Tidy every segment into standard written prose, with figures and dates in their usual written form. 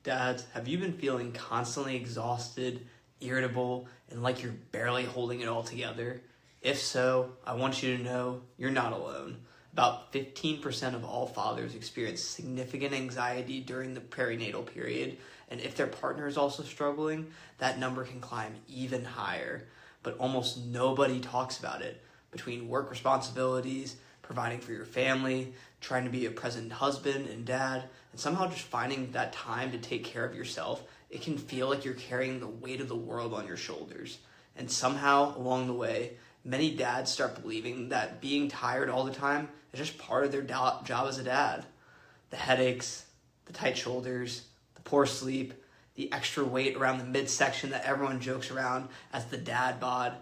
Dads, have you been feeling constantly exhausted, irritable, and like you're barely holding it all together? If so, I want you to know you're not alone. About 15% of all fathers experience significant anxiety during the perinatal period, and if their partner is also struggling, that number can climb even higher. But almost nobody talks about it. Between work responsibilities, providing for your family, trying to be a present husband and dad, and somehow just finding that time to take care of yourself, it can feel like you're carrying the weight of the world on your shoulders. And somehow, along the way, many dads start believing that being tired all the time is just part of their job as a dad. The headaches, the tight shoulders, the poor sleep, the extra weight around the midsection that everyone jokes around as the dad bod.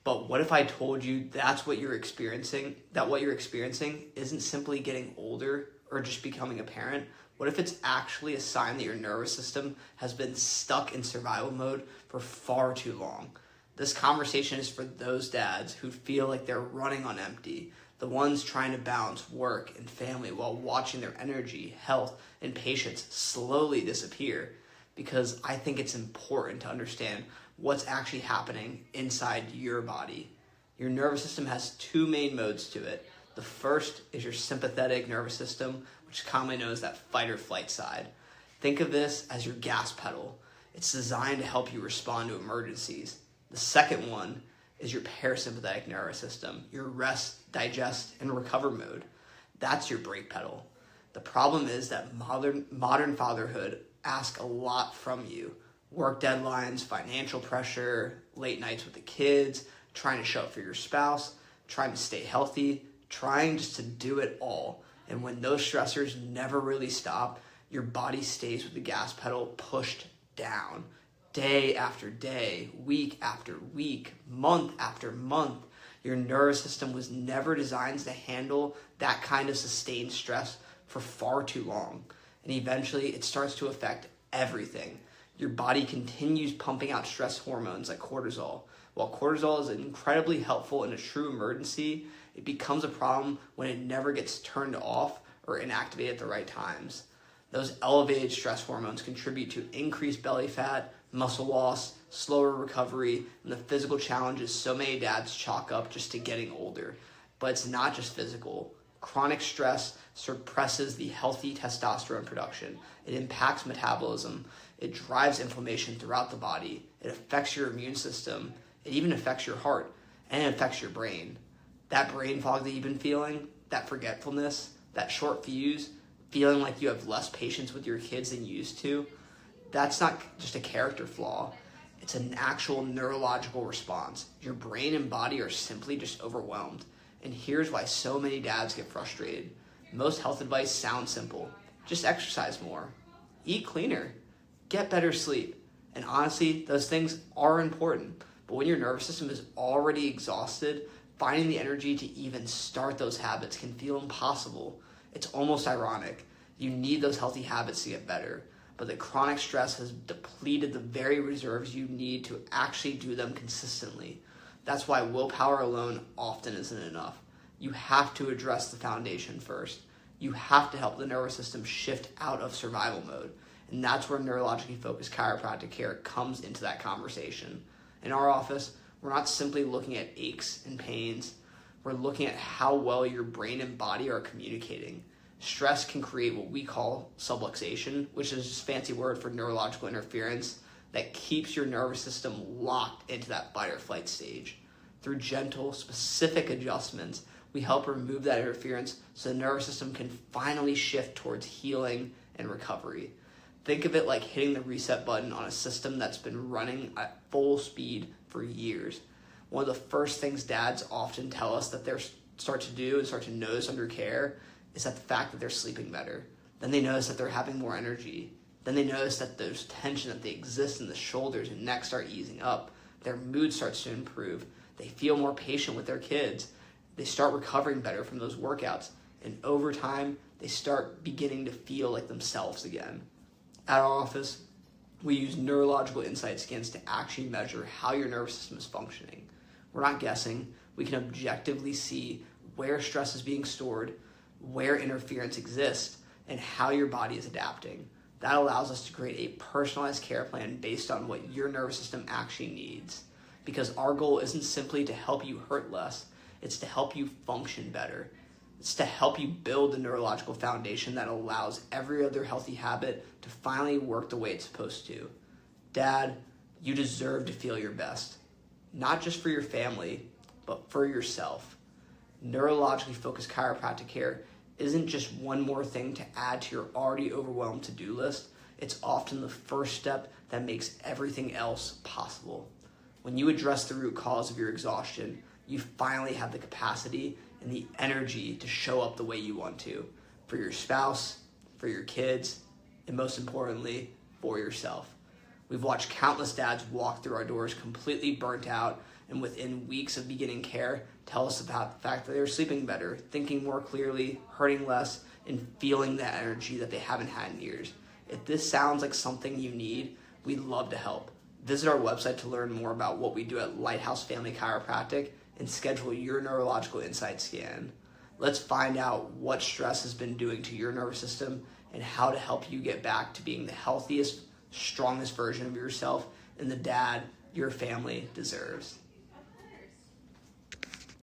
But what if I told you that's what you're experiencing, that what you're experiencing isn't simply getting older or just becoming a parent? What if it's actually a sign that your nervous system has been stuck in survival mode for far too long? This conversation is for those dads who feel like they're running on empty, the ones trying to balance work and family while watching their energy, health, and patience slowly disappear. Because I think it's important to understand what's actually happening inside your body. Your nervous system has two main modes to it. The first is your sympathetic nervous system, which is commonly known as that fight or flight side. Think of this as your gas pedal. It's designed to help you respond to emergencies. The second one is your parasympathetic nervous system, your rest, digest, and recover mode. That's your brake pedal. The problem is that modern fatherhood asks a lot from you. Work deadlines, financial pressure, late nights with the kids, trying to show up for your spouse, trying to stay healthy, trying just to do it all. And when those stressors never really stop, your body stays with the gas pedal pushed down. Day after day, week after week, month after month. Your nervous system was never designed to handle that kind of sustained stress for far too long. And eventually it starts to affect everything. Your body continues pumping out stress hormones like cortisol. While cortisol is incredibly helpful in a true emergency, it becomes a problem when it never gets turned off or inactivated at the right times. Those elevated stress hormones contribute to increased belly fat, muscle loss, slower recovery, and the physical challenges so many dads chalk up just to getting older. But it's not just physical. Chronic stress suppresses the healthy testosterone production. It impacts metabolism. It drives inflammation throughout the body. It affects your immune system. It even affects your heart, and it affects your brain. That brain fog that you've been feeling, that forgetfulness, that short fuse, feeling like you have less patience with your kids than you used to, that's not just a character flaw. It's an actual neurological response. Your brain and body are simply just overwhelmed. And here's why so many dads get frustrated. Most health advice sounds simple. Just exercise more. Eat cleaner. Get better sleep. And honestly, those things are important. But when your nervous system is already exhausted, finding the energy to even start those habits can feel impossible. It's almost ironic. You need those healthy habits to get better. But the chronic stress has depleted the very reserves you need to actually do them consistently. That's why willpower alone often isn't enough. You have to address the foundation first. You have to help the nervous system shift out of survival mode. And that's where neurologically focused chiropractic care comes into that conversation. In our office, we're not simply looking at aches and pains. We're looking at how well your brain and body are communicating. Stress can create what we call subluxation, which is just a fancy word for neurological interference that keeps your nervous system locked into that fight or flight stage. Through gentle, specific adjustments, we help remove that interference so the nervous system can finally shift towards healing and recovery. Think of it like hitting the reset button on a system that's been running at full speed for years. One of the first things dads often tell us that they start to do and start to notice under care is that the fact that they're sleeping better. Then they notice that they're having more energy. Then they notice that there's tension that they exist in the shoulders and neck start easing up. Their mood starts to improve. They feel more patient with their kids. They start recovering better from those workouts. And over time, they start beginning to feel like themselves again. At our office, we use neurological insight scans to actually measure how your nervous system is functioning. We're not guessing. We can objectively see where stress is being stored, where interference exists, and how your body is adapting. That allows us to create a personalized care plan based on what your nervous system actually needs. Because our goal isn't simply to help you hurt less, it's to help you function better. It's to help you build the neurological foundation that allows every other healthy habit to finally work the way it's supposed to. Dad, you deserve to feel your best. Not just for your family, but for yourself. Neurologically focused chiropractic care isn't just one more thing to add to your already overwhelmed to-do list. It's often the first step that makes everything else possible. When you address the root cause of your exhaustion, you finally have the capacity and the energy to show up the way you want to, for your spouse, for your kids, and most importantly, for yourself. We've watched countless dads walk through our doors completely burnt out, and within weeks of beginning care, tell us about the fact that they're sleeping better, thinking more clearly, hurting less, and feeling that energy that they haven't had in years. If this sounds like something you need, we'd love to help. Visit our website to learn more about what we do at Lighthouse Family Chiropractic and schedule your neurological insight scan. Let's find out what stress has been doing to your nervous system and how to help you get back to being the healthiest, strongest version of yourself and the dad your family deserves.